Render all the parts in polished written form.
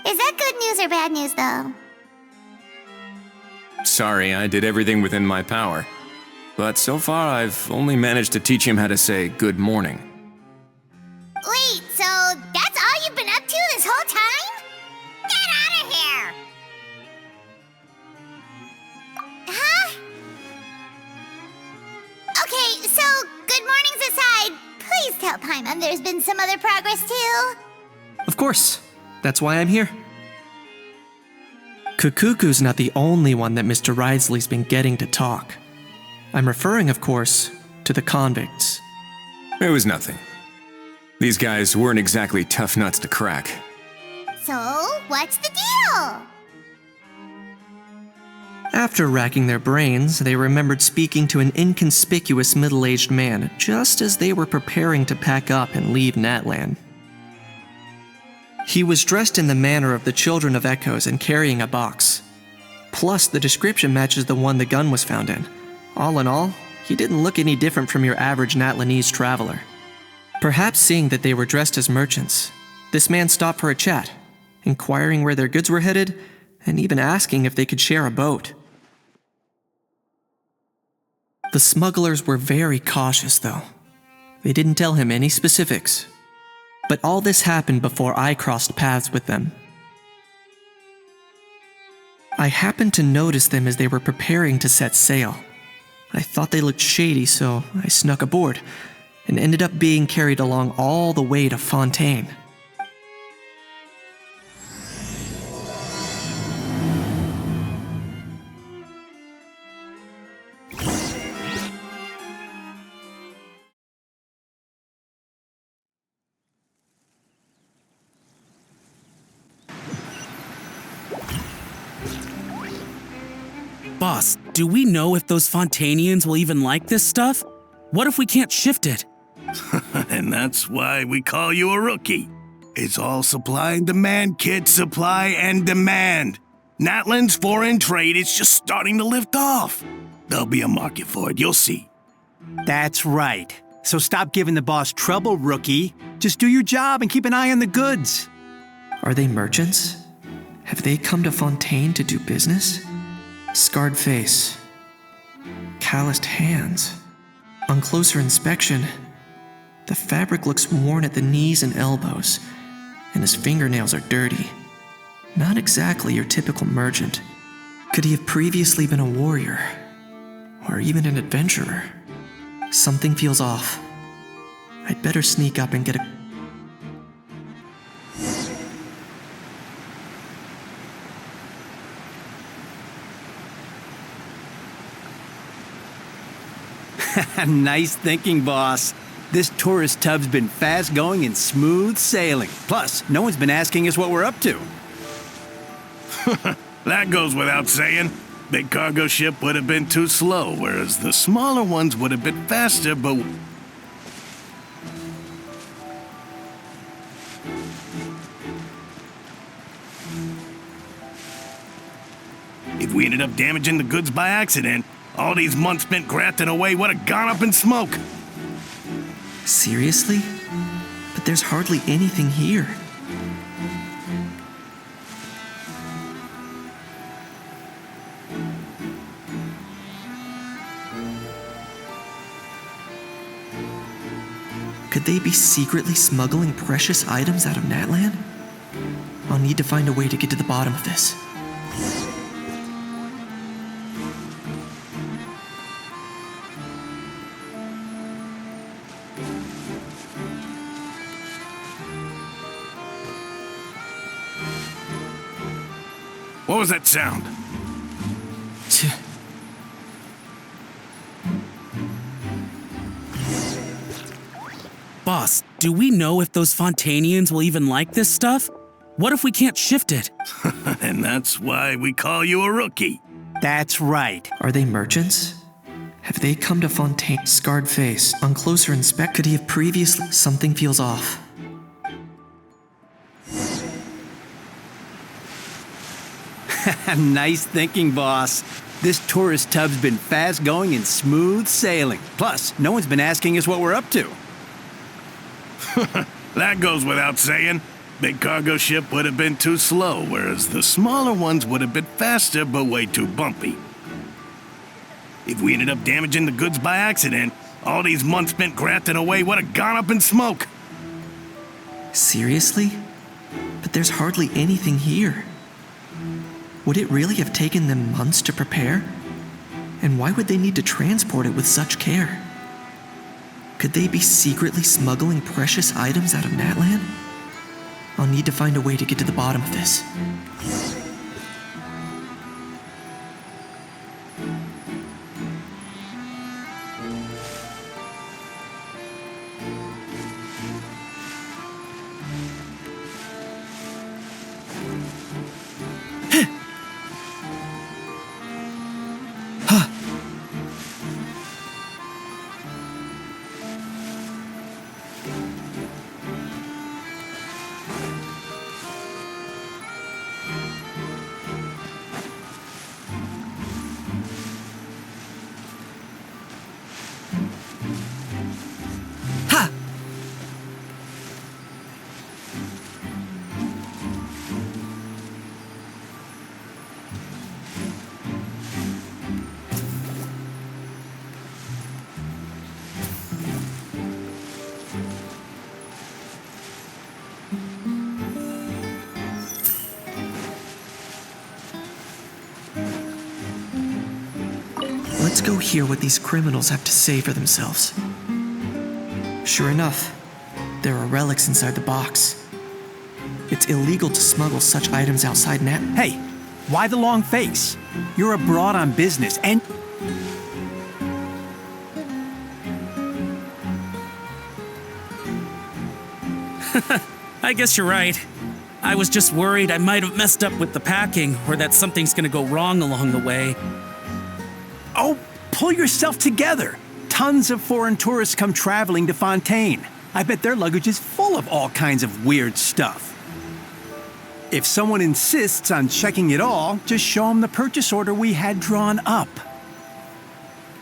Is that good news or bad news, though? Sorry, I did everything within my power. But so far, I've only managed to teach him how to say good morning. Wait, so that's all you've been up to this whole time? Get out of here! Huh? Okay, so good mornings aside, please tell Paimon there's been some other progress too. Of course. That's why I'm here. Kukuku's not the only one that Mr. Ridesley's been getting to talk. I'm referring, of course, to the convicts. It was nothing. These guys weren't exactly tough nuts to crack. So, what's the deal? After racking their brains, they remembered speaking to an inconspicuous middle-aged man just as they were preparing to pack up and leave Natlan. He was dressed in the manner of the Children of Echoes and carrying a box. Plus, the description matches the one the gun was found in. All in all, he didn't look any different from your average Natlanese traveler. Perhaps seeing that they were dressed as merchants, this man stopped for a chat, inquiring where their goods were headed, and even asking if they could share a boat. The smugglers were very cautious, though. They didn't tell him any specifics. But all this happened before I crossed paths with them. I happened to notice them as they were preparing to set sail. I thought they looked shady, so I snuck aboard, and ended up being carried along all the way to Fontaine. Boss, do we know if those Fontanians will even like this stuff? What if we can't shift it? And that's why we call you a rookie. It's all supply and demand, kid. Supply and demand. Natlan's foreign trade is just starting to lift off. There'll be a market for it, you'll see. That's right. So stop giving the boss trouble, rookie. Just do your job and keep an eye on the goods. Are they merchants? Have they come to Fontaine to do business? Scarred face. Calloused hands. On closer inspection, the fabric looks worn at the knees and elbows, and his fingernails are dirty. Not exactly your typical merchant. Could he have previously been a warrior? Or even an adventurer? Something feels off. I'd better sneak up and get a... Nice thinking, boss. This tourist tub's been fast-going and smooth sailing. Plus, no one's been asking us what we're up to. That goes without saying. Big cargo ship would have been too slow, whereas the smaller ones would have been faster, but... If we ended up damaging the goods by accident, all these months spent grafting away would have gone up in smoke. Seriously? But there's hardly anything here. Could they be secretly smuggling precious items out of Natlan? I'll need to find a way to get to the bottom of this. What was that sound? Boss, do we know if those Fontanians will even like this stuff? What if we can't shift it? And that's why we call you a rookie. That's right. Are they merchants? Have they come to Fontaine? Scarred face. On closer inspection, could he have previously... Something feels off. Nice thinking, boss. This tourist tub's been fast-going and smooth sailing. Plus, no one's been asking us what we're up to. That goes without saying. Big cargo ship would have been too slow, whereas the smaller ones would have been faster but way too bumpy. If we ended up damaging the goods by accident, all these months spent grafting away would have gone up in smoke. Seriously? But there's hardly anything here. Would it really have taken them months to prepare? And why would they need to transport it with such care? Could they be secretly smuggling precious items out of Natlan? I'll need to find a way to get to the bottom of this. Let's go hear what these criminals have to say for themselves. Sure enough, there are relics inside the box. It's illegal to smuggle such items outside Nat. Hey, why the long face? You're abroad on business and... I guess you're right. I was just worried I might have messed up with the packing or that something's gonna go wrong along the way. Oh, pull yourself together. Tons of foreign tourists come traveling to Fontaine. I bet their luggage is full of all kinds of weird stuff. If someone insists on checking it all, just show them the purchase order we had drawn up.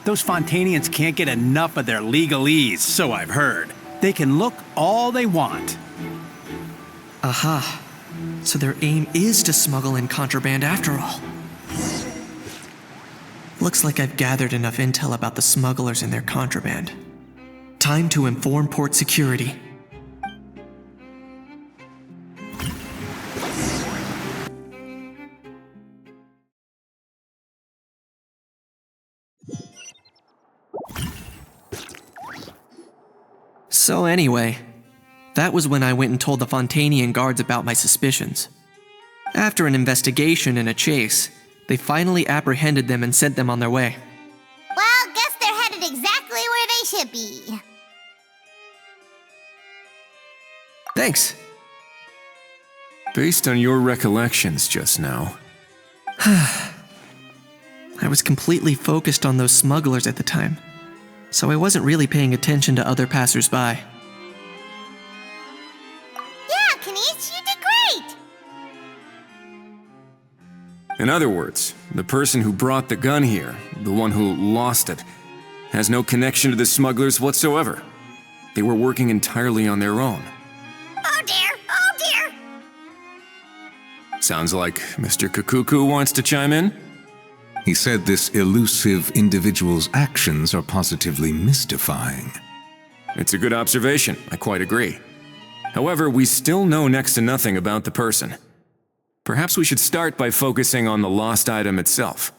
Those Fontainians can't get enough of their legalese, so I've heard. They can look all they want. Aha. So their aim is to smuggle in contraband after all. Looks like I've gathered enough intel about the smugglers and their contraband. Time to inform port security. So anyway, that was when I went and told the Fontainian guards about my suspicions. After an investigation and a chase, they finally apprehended them and sent them on their way. Well, guess they're headed exactly where they should be. Thanks. Based on your recollections just now, I was completely focused on those smugglers at the time, so I wasn't really paying attention to other passersby. Yeah, Kanish, you did great! in other words, the person who brought the gun here, the one who lost it, has no connection to the smugglers whatsoever. They were working entirely on their own. Oh dear, oh dear! Sounds like Mr. Kakuku wants to chime in? He said this elusive individual's actions are positively mystifying. It's a good observation, I quite agree. However, we still know next to nothing about the person. Perhaps we should start by focusing on the lost item itself.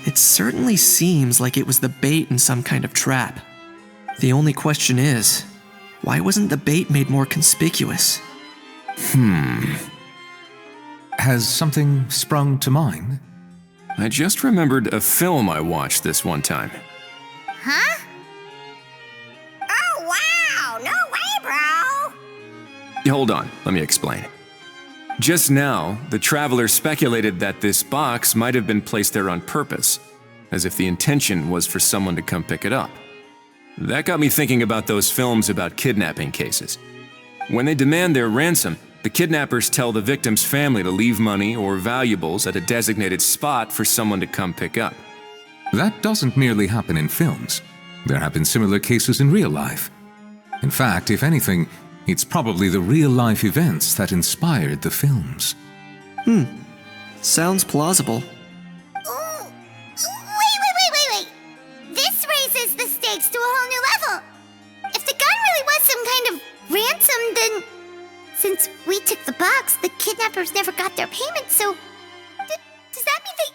It certainly seems like it was the bait in some kind of trap. The only question is, why wasn't the bait made more conspicuous? Has something sprung to mind? I just remembered a film I watched this one time. Huh? Oh wow, no way, bro! Hold on, let me explain. Just now, the traveler speculated that this box might have been placed there on purpose, as if the intention was for someone to come pick it up. That got me thinking about those films about kidnapping cases. When they demand their ransom, the kidnappers tell the victim's family to leave money or valuables at a designated spot for someone to come pick up. That doesn't merely happen in films. There have been similar cases in real life. In fact, if anything, it's probably the real-life events that inspired the films. Sounds plausible. Ooh. Wait. This raises the stakes to a whole new level. If the gun really was some kind of ransom, then since we took the box, the kidnappers never got their payment, so does that mean they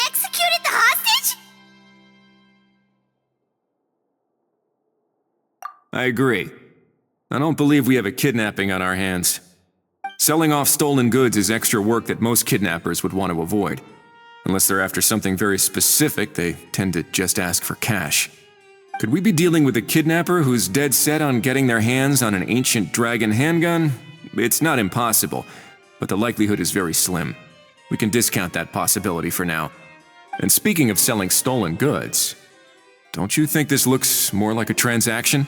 executed the hostage? I agree. I don't believe we have a kidnapping on our hands. Selling off stolen goods is extra work that most kidnappers would want to avoid. Unless they're after something very specific, they tend to just ask for cash. Could we be dealing with a kidnapper who's dead set on getting their hands on an ancient dragon handgun? It's not impossible, but the likelihood is very slim. We can discount that possibility for now. And speaking of selling stolen goods, don't you think this looks more like a transaction?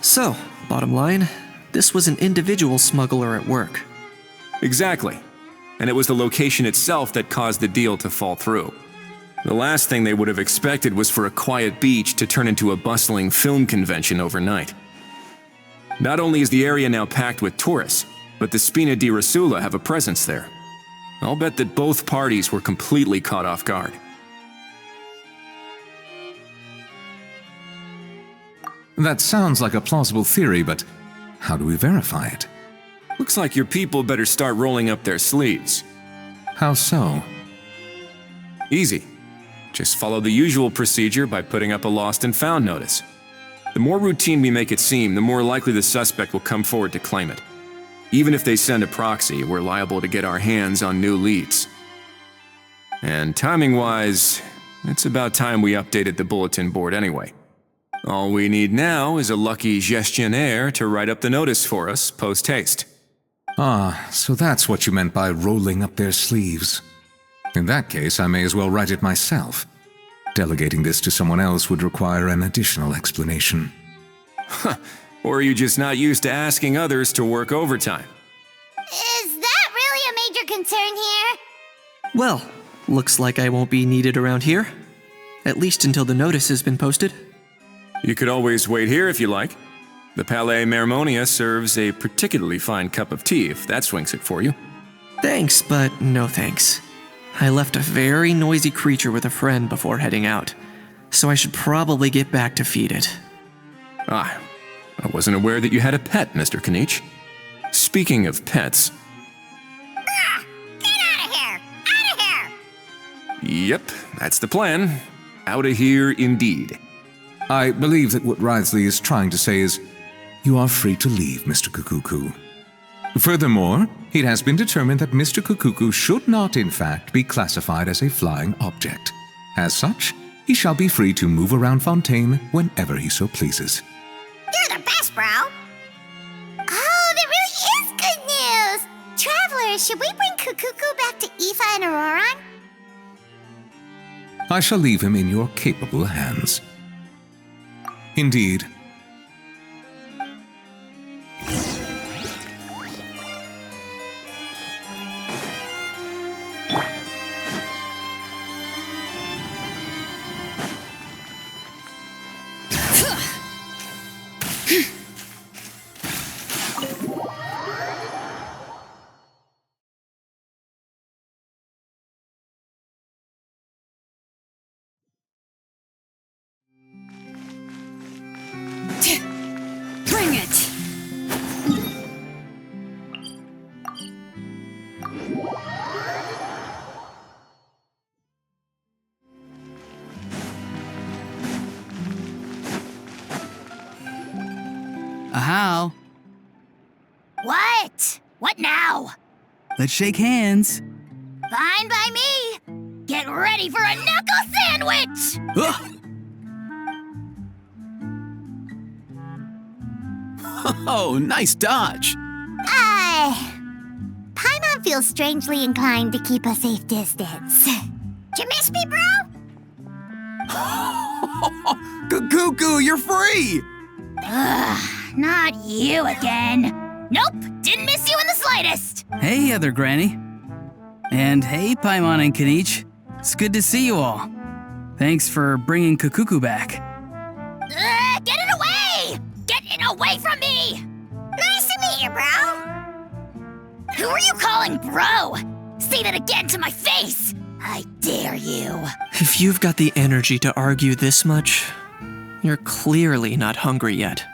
So, bottom line, this was an individual smuggler at work. Exactly. And it was the location itself that caused the deal to fall through. The last thing they would have expected was for a quiet beach to turn into a bustling film convention overnight. Not only is the area now packed with tourists, but the Spina di Rosula have a presence there. I'll bet that both parties were completely caught off guard. That sounds like a plausible theory, but how do we verify it? Looks like your people better start rolling up their sleeves. How so? Easy. Just follow the usual procedure by putting up a lost and found notice. The more routine we make it seem, the more likely the suspect will come forward to claim it. Even if they send a proxy, we're liable to get our hands on new leads. And timing-wise, it's about time we updated the bulletin board anyway. All we need now is a lucky gestionnaire to write up the notice for us post-haste. Ah, so that's what you meant by rolling up their sleeves. In that case, I may as well write it myself. Delegating this to someone else would require an additional explanation. Or are you just not used to asking others to work overtime? Is that really a major concern here? Well, looks like I won't be needed around here. At least until the notice has been posted. You could always wait here if you like. The Palais Mermonia serves a particularly fine cup of tea if that swings it for you. Thanks, but no thanks. I left a very noisy creature with a friend before heading out, so I should probably get back to feed it. Ah, I wasn't aware that you had a pet, Mr. Kanich. Speaking of pets... Get out of here! Out of here! Yep, that's the plan. Out of here indeed. I believe that what Wriothesley is trying to say is, you are free to leave, Mr. Kukuku. Furthermore, it has been determined that Mr. Kukuku should not, in fact, be classified as a flying object. As such, he shall be free to move around Fontaine whenever he so pleases. You're the best, bro! Oh, that really is good news! Travelers, should we bring Kukuku back to Aoife and Ororon? I shall leave him in your capable hands. Indeed. What? What now? Let's shake hands. Fine by me. Get ready for a knuckle sandwich! Ugh. Oh, nice dodge. Paimon feels strangely inclined to keep a safe distance. Did you miss me, bro? Cuckoo, you're free! Not you again. Nope, didn't miss you in the slightest. Hey, other granny. And hey, Paimon and Kanich. It's good to see you all. Thanks for bringing Kukuku back. Get it away! Get it away from me! Nice to meet you, bro. Who are you calling bro? Say that again to my face! I dare you. If you've got the energy to argue this much, you're clearly not hungry yet.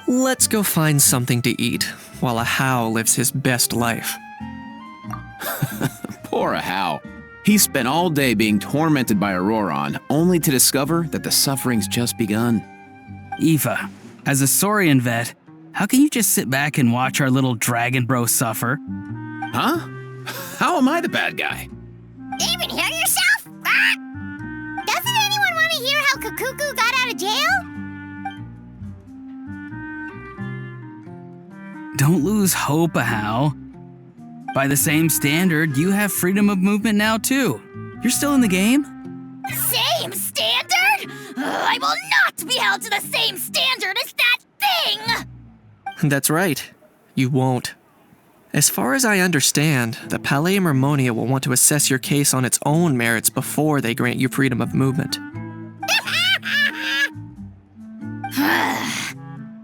Let's go find something to eat while a How lives his best life. Poor How. He spent all day being tormented by Ororon, only to discover that the suffering's just begun. Eva, as a Saurian vet, how can you just sit back and watch our little dragon bro suffer? Huh? How am I the bad guy? Even hear yourself? Ah! Doesn't anyone want to hear how Kukuku got out of jail? Don't lose hope, How. By the same standard, you have freedom of movement now too. You're still in the game? Same standard? I will not be held to the same standard as that thing! That's right. You won't. As far as I understand, the Palais Mermonia will want to assess your case on its own merits before they grant you freedom of movement.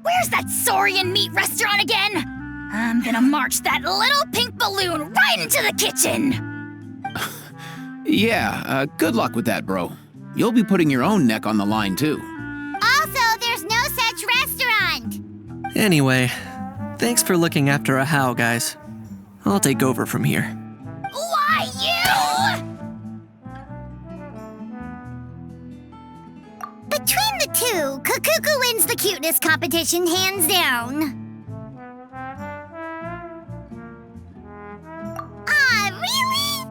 Where's that Saurian meat restaurant again? I'm gonna march that little pink balloon right into the kitchen! Yeah, good luck with that, bro. You'll be putting your own neck on the line, too. Also, there's no such restaurant! Anyway, thanks for looking after a How, guys. I'll take over from here. Why, you? Between the two, Kukuku wins the cuteness competition hands down. Ah, really?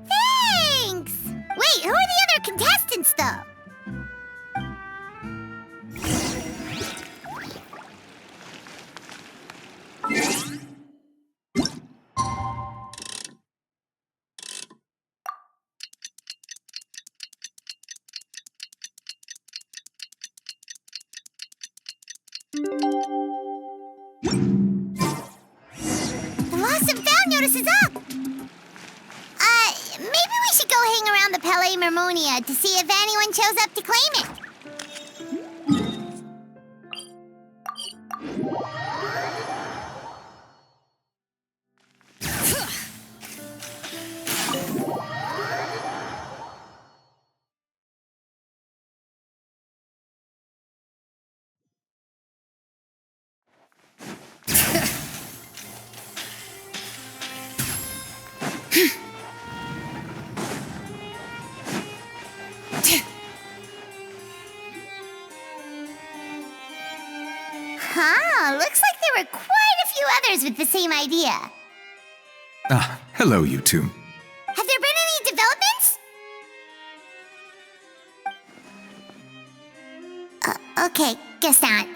Thanks! Wait, who are the other contestants, though? The lost and found notice is up! Maybe we should go hang around the Palais Mermonia to see if anyone shows up to claim it. Huh, looks like there were quite a few others with the same idea. Ah, hello, you two. Have there been any developments? Okay, guess not.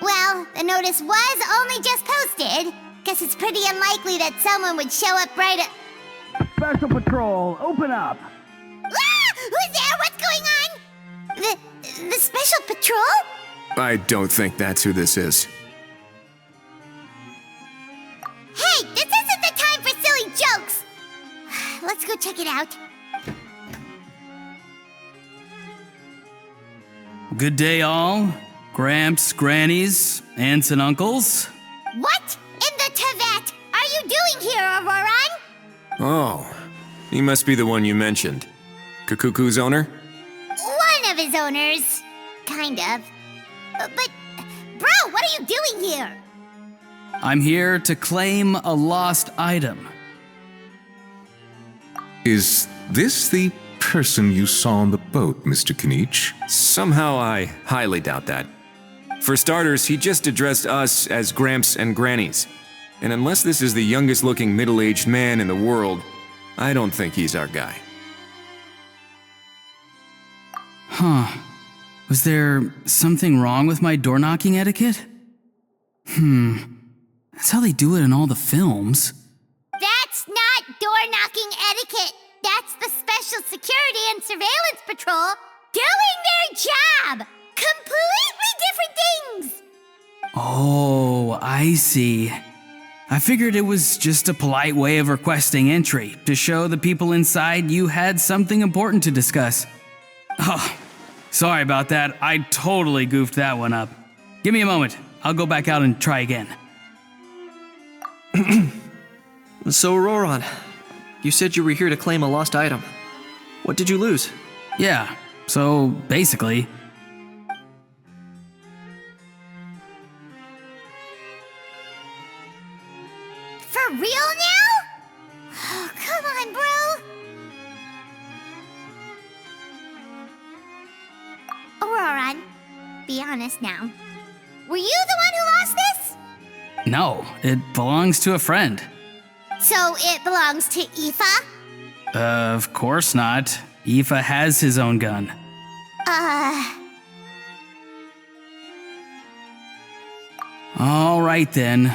Well, the notice was only just posted. Guess it's pretty unlikely that someone would show up right at... Special Patrol, open up! Ah! Who's there? What's going on? The Special Patrol? I don't think that's who this is. Hey, this isn't the time for silly jokes! Let's go check it out. Good day, all. Gramps, grannies, aunts, and uncles. What in the Tevat are you doing here, Ororon? Oh, he must be the one you mentioned. Kukuku's owner? One of his owners. Kind of. But, bro, what are you doing here? I'm here to claim a lost item. Is this the person you saw on the boat, Mr. Kanich? Somehow I highly doubt that. For starters, he just addressed us as Gramps and Grannies. And unless this is the youngest looking middle-aged man in the world, I don't think he's our guy. Huh. Was there something wrong with my door knocking etiquette? That's how they do it in all the films. That's not door-knocking etiquette. That's the Special Security and Surveillance Patrol doing their job. Completely different things. Oh, I see. I figured it was just a polite way of requesting entry to show the people inside you had something important to discuss. Oh, sorry about that. I totally goofed that one up. Give me a moment. I'll go back out and try again. So, Ororon, you said you were here to claim a lost item. What did you lose? Yeah, so basically... For real now? Oh, come on, bro. Ororon, be honest now. Were you the one who lost this? No, it belongs to a friend. So it belongs to Aoife? Of course not. Aoife has his own gun. All right then.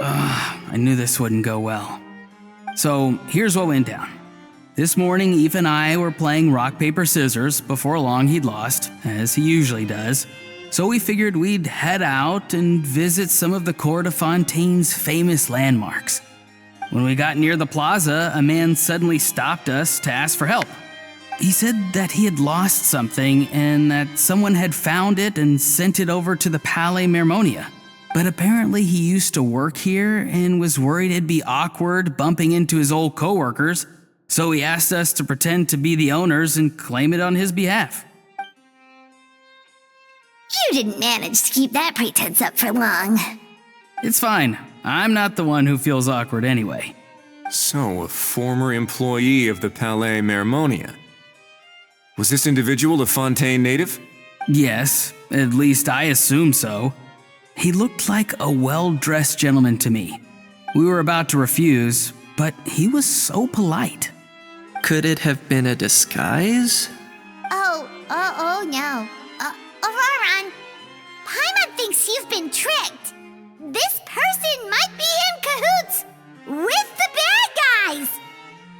I knew this wouldn't go well. So here's what went down. This morning, Aoife and I were playing rock, paper, scissors. Before long, he'd lost, as he usually does. So we figured we'd head out and visit some of the Cour de Fontaine's famous landmarks. When we got near the plaza, a man suddenly stopped us to ask for help. He said that he had lost something and that someone had found it and sent it over to the Palais Mermonia. But apparently he used to work here and was worried it'd be awkward bumping into his old coworkers, so he asked us to pretend to be the owners and claim it on his behalf. You didn't manage to keep that pretense up for long. It's fine. I'm not the one who feels awkward anyway. So, a former employee of the Palais Mermonia. Was this individual a Fontaine native? Yes, at least I assume so. He looked like a well-dressed gentleman to me. We were about to refuse, but he was so polite. Could it have been a disguise? Oh no. Ororon, Paimon thinks you've been tricked. This person might be in cahoots with the bad guys.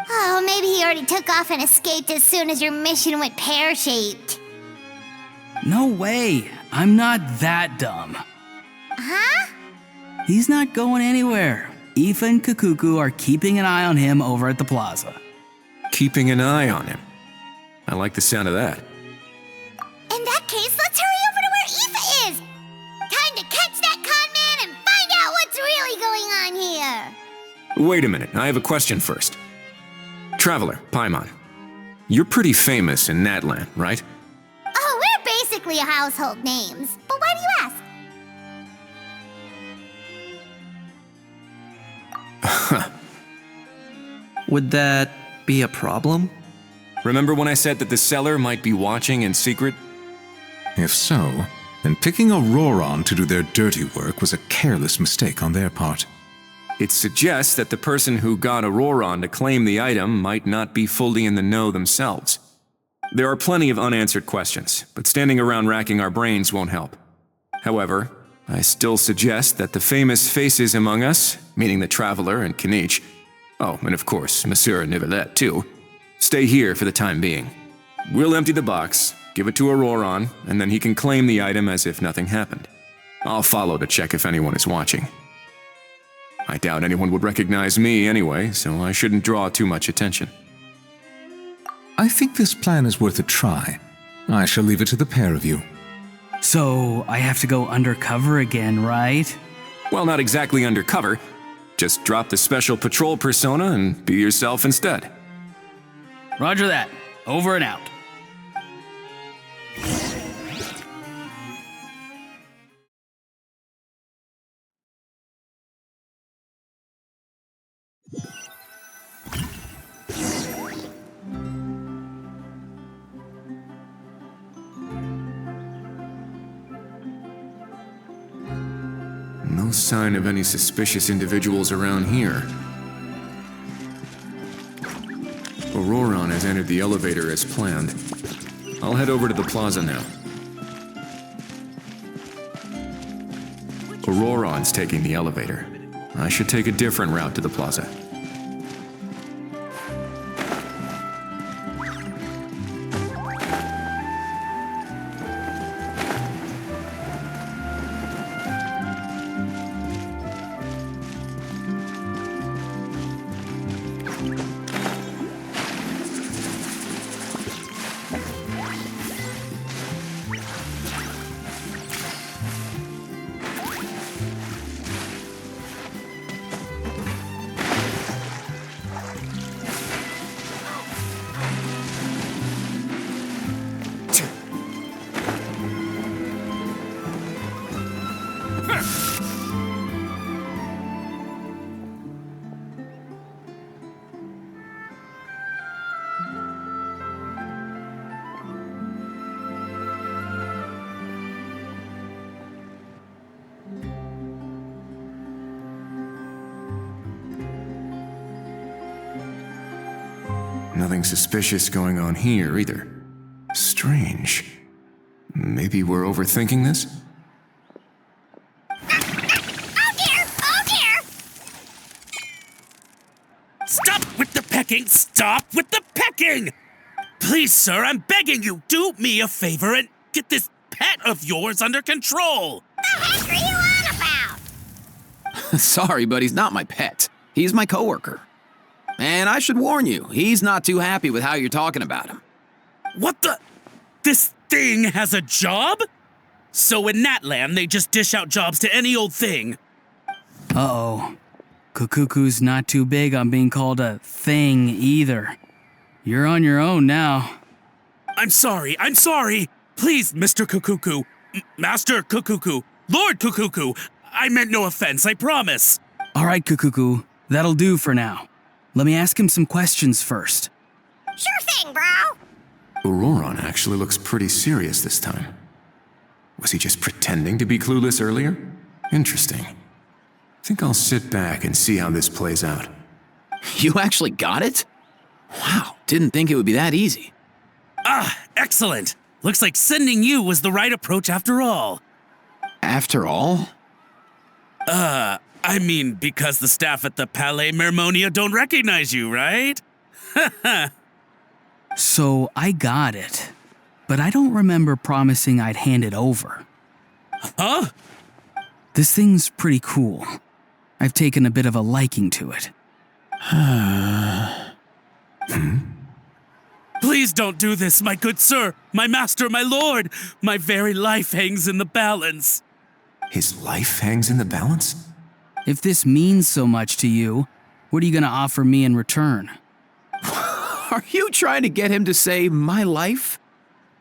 Oh, maybe he already took off and escaped as soon as your mission went pear-shaped. No way. I'm not that dumb. Huh? He's not going anywhere. Aoife and Kakuku are keeping an eye on him over at the plaza. Keeping an eye on him. I like the sound of that. In that case, let's hurry over to where Aoife is. Time to catch that con man and find out what's really going on here. Wait a minute, I have a question first. Traveler, Paimon, you're pretty famous in Natlan, right? Oh, we're basically household names. But why do you ask? Would that be a problem? Remember when I said that the seller might be watching in secret? If so, then picking Ororon to do their dirty work was a careless mistake on their part. It suggests that the person who got Ororon to claim the item might not be fully in the know themselves. There are plenty of unanswered questions, but standing around racking our brains won't help. However, I still suggest that the famous faces among us, meaning the Traveler and Kinich, oh, and of course, Monsieur Nivelette too, stay here for the time being. We'll empty the box, give it to Ororon, and then he can claim the item as if nothing happened. I'll follow to check if anyone is watching. I doubt anyone would recognize me anyway, so I shouldn't draw too much attention. I think this plan is worth a try. I shall leave it to the pair of you. So I have to go undercover again, right? Well, not exactly undercover. Just drop the special patrol persona and be yourself instead. Roger that. Over and out. No No sign of any suspicious individuals around here. Ororon has entered the elevator as planned. I'll head over to the plaza now. Ororon's taking the elevator. I should take a different route to the plaza. Nothing suspicious going on here, either. Strange. Maybe we're overthinking this? Oh dear! Oh dear! Stop with the pecking! Stop with the pecking! Please, sir, I'm begging you, do me a favor and get this pet of yours under control! The heck are you on about? Sorry, but he's not my pet. He's my coworker. And I should warn you, he's not too happy with how you're talking about him. What the? This thing has a job? So in Natland, they just dish out jobs to any old thing. Uh-oh. Kukuku's not too big on being called a thing either. You're on your own now. I'm sorry. Please, Mr. Kukuku, Master Kukuku, Lord Kukuku, I meant no offense, I promise. All right, Kukuku, that'll do for now. Let me ask him some questions first. Sure thing, bro. Ororon actually looks pretty serious this time. Was he just pretending to be clueless earlier? Interesting. Think I'll sit back and see how this plays out. You actually got it? Wow, didn't think it would be that easy. Ah, excellent. Looks like sending you was the right approach after all. After all? I mean, because the staff at the Palais Mermonia don't recognize you, right? So I got it, but I don't remember promising I'd hand it over. Huh? This thing's pretty cool. I've taken a bit of a liking to it. Please don't do this, my good sir, my master, my lord. My very life hangs in the balance. His life hangs in the balance? If this means so much to you, what are you gonna offer me in return? Are you trying to get him to say my life?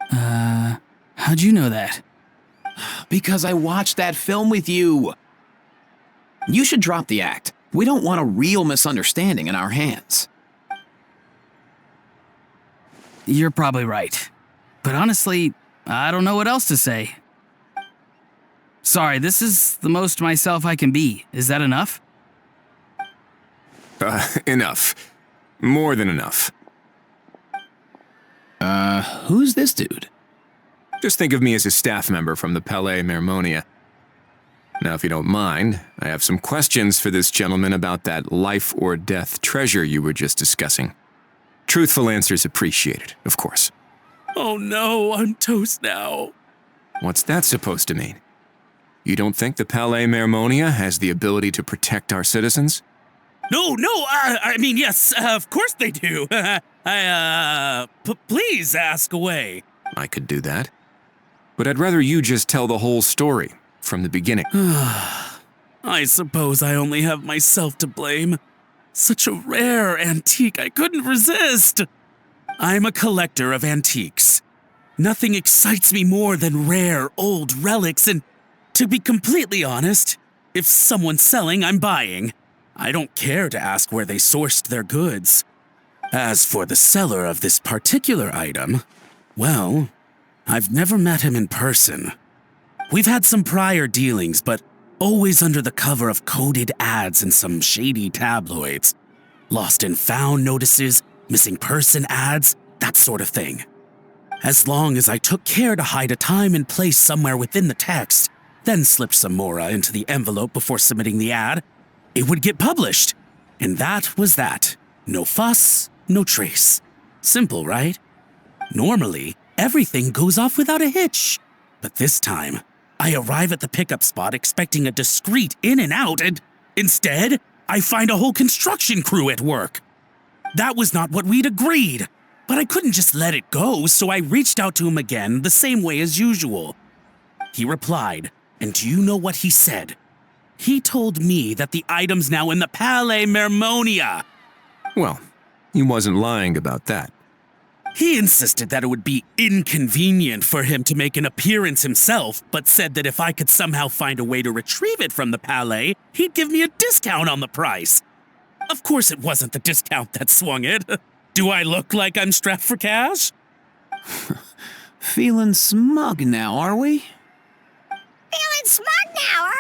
How'd you know that? Because I watched that film with you. You should drop the act. We don't want a real misunderstanding in our hands. You're probably right. But honestly, I don't know what else to say. Sorry, this is the most myself I can be. Is that enough? Enough. More than enough. Who's this dude? Just think of me as a staff member from the Palais Mermonia. Now, if you don't mind, I have some questions for this gentleman about that life or death treasure you were just discussing. Truthful answers appreciated, of course. Oh no, I'm toast now. What's that supposed to mean? You don't think the Palais Mermonia has the ability to protect our citizens? No, I mean, yes, of course they do. Please ask away. I could do that. But I'd rather you just tell the whole story, from the beginning. I suppose I only have myself to blame. Such a rare antique, I couldn't resist. I'm a collector of antiques. Nothing excites me more than rare, old relics, and to be completely honest, if someone's selling, I'm buying. I don't care to ask where they sourced their goods. As for the seller of this particular item, well, I've never met him in person. We've had some prior dealings, but always under the cover of coded ads in some shady tabloids. Lost and found notices, missing person ads, that sort of thing. As long as I took care to hide a time and place somewhere within the text, then slipped some mora into the envelope before submitting the ad, it would get published. And that was that. No fuss, no trace. Simple, right? Normally, everything goes off without a hitch. But this time, I arrive at the pickup spot expecting a discreet in and out, and instead, I find a whole construction crew at work. That was not what we'd agreed, but I couldn't just let it go, so I reached out to him again the same way as usual. He replied, and do you know what he said? He told me that the item's now in the Palais Mermonia. Well, he wasn't lying about that. He insisted that it would be inconvenient for him to make an appearance himself, but said that if I could somehow find a way to retrieve it from the Palais, he'd give me a discount on the price. Of course it wasn't the discount that swung it. Do I look like I'm strapped for cash? Feeling smug now, are we? Feeling smug now, are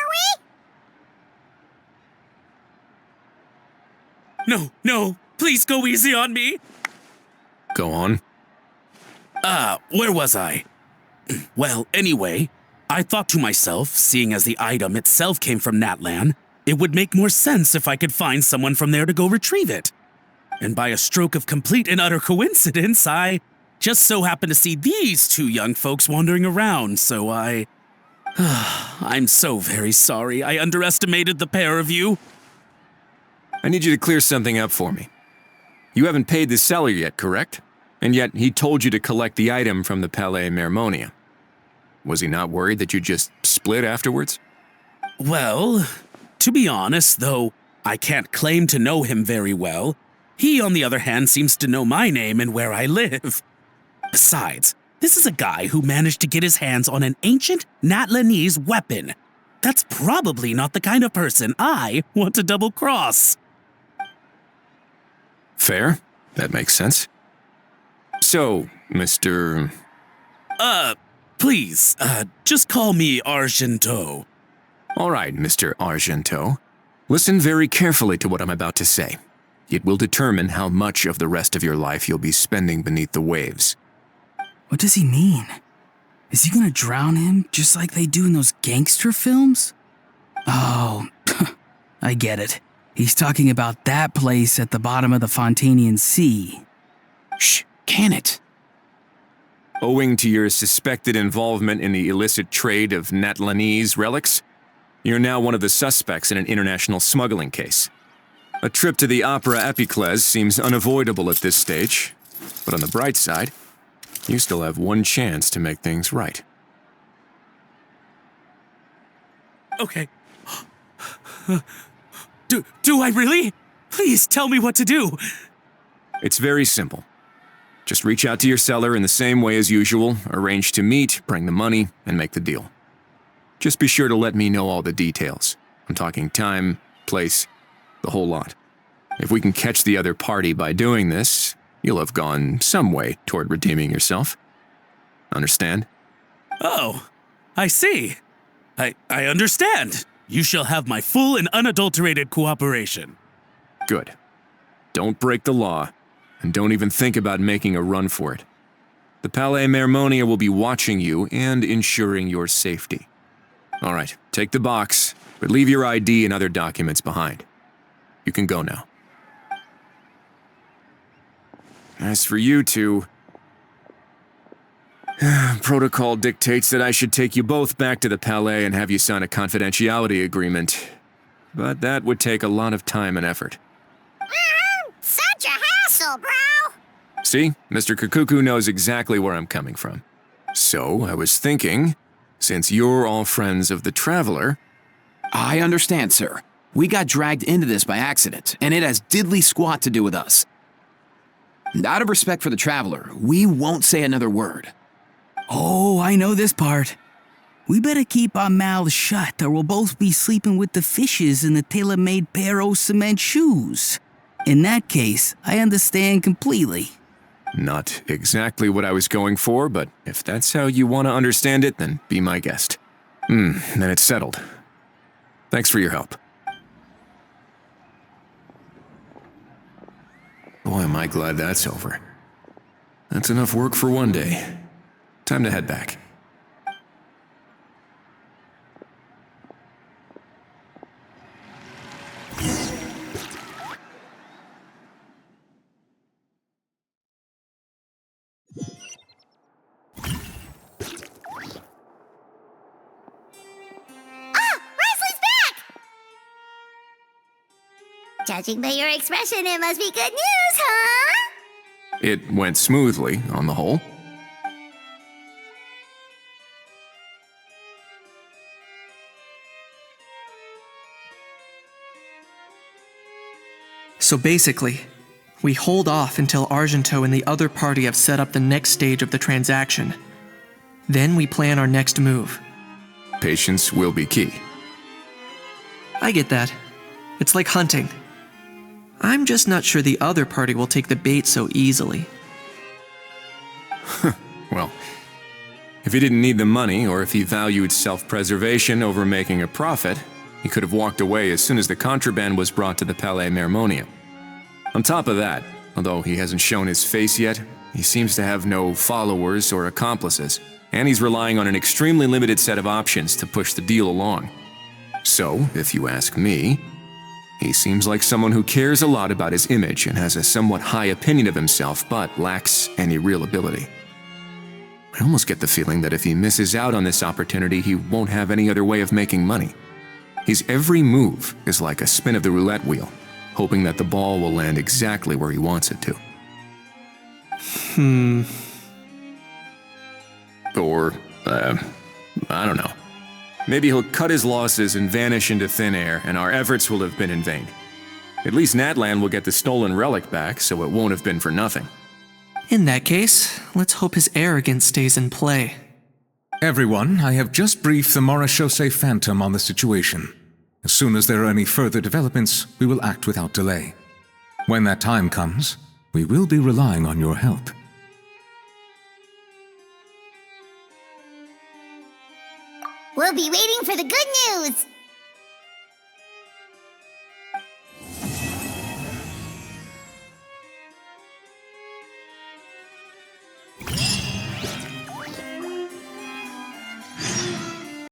we? No, please go easy on me. Go on. Where was I? Well, anyway, I thought to myself, seeing as the item itself came from Natlan, it would make more sense if I could find someone from there to go retrieve it. And by a stroke of complete and utter coincidence, I just so happened to see these two young folks wandering around, so I'm so very sorry I underestimated the pair of you. I need you to clear something up for me. You haven't paid the seller yet, correct? And yet he told you to collect the item from the Palais Mermonia. Was he not worried that you just split afterwards? Well, to be honest, though I can't claim to know him very well, he, on the other hand, seems to know my name and where I live. Besides, this is a guy who managed to get his hands on an ancient Natlanese weapon. That's probably not the kind of person I want to double-cross. Fair. That makes sense. So, Mr. Please, just call me Argento. All right, Mr. Argento. Listen very carefully to what I'm about to say. It will determine how much of the rest of your life you'll be spending beneath the waves. What does he mean? Is he gonna drown him just like they do in those gangster films? Oh, I get it. He's talking about that place at the bottom of the Fontanian Sea. Shh, can it? Owing to your suspected involvement in the illicit trade of Natlanese relics, you're now one of the suspects in an international smuggling case. A trip to the Opera Epiclese seems unavoidable at this stage, but on the bright side, you still have one chance to make things right. Okay. Do I really? Please tell me what to do. It's very simple. Just reach out to your seller in the same way as usual, arrange to meet, bring the money, and make the deal. Just be sure to let me know all the details. I'm talking time, place, the whole lot. If we can catch the other party by doing this, you'll have gone some way toward redeeming yourself. Understand? Oh, I see. I understand. You shall have my full and unadulterated cooperation. Good. Don't break the law, and don't even think about making a run for it. The Palais Mermonia will be watching you and ensuring your safety. All right, take the box, but leave your ID and other documents behind. You can go now. As for you two, protocol dictates that I should take you both back to the Palais and have you sign a confidentiality agreement. But that would take a lot of time and effort. Such a hassle, bro! See, Mr. Kukuku knows exactly where I'm coming from. So, I was thinking, since you're all friends of the Traveler... I understand, sir. We got dragged into this by accident, and it has diddly squat to do with us. And out of respect for the Traveler, we won't say another word. Oh, I know this part. We better keep our mouths shut or we'll both be sleeping with the fishes in the tailor-made pair of cement shoes. In that case, I understand completely. Not exactly what I was going for, but if that's how you want to understand it, then be my guest. Then it's settled. Thanks for your help. Boy, am I glad that's over. That's enough work for one day. Time to head back. Judging by your expression, it must be good news, huh? It went smoothly, on the whole. So basically, we hold off until Argento and the other party have set up the next stage of the transaction. Then we plan our next move. Patience will be key. I get that. It's like hunting. I'm just not sure the other party will take the bait so easily. Well, if he didn't need the money, or if he valued self-preservation over making a profit, he could have walked away as soon as the contraband was brought to the Palais Mermonium. On top of that, although he hasn't shown his face yet, he seems to have no followers or accomplices, and he's relying on an extremely limited set of options to push the deal along. So, if you ask me, he seems like someone who cares a lot about his image and has a somewhat high opinion of himself, but lacks any real ability. I almost get the feeling that if he misses out on this opportunity, he won't have any other way of making money. His every move is like a spin of the roulette wheel, hoping that the ball will land exactly where he wants it to. Or, I don't know. Maybe he'll cut his losses and vanish into thin air, and our efforts will have been in vain. At least Natlan will get the stolen relic back, so it won't have been for nothing. In that case, let's hope his arrogance stays in play. Everyone, I have just briefed the Morishose Phantom on the situation. As soon as there are any further developments, we will act without delay. When that time comes, we will be relying on your help. We'll be waiting for the good news.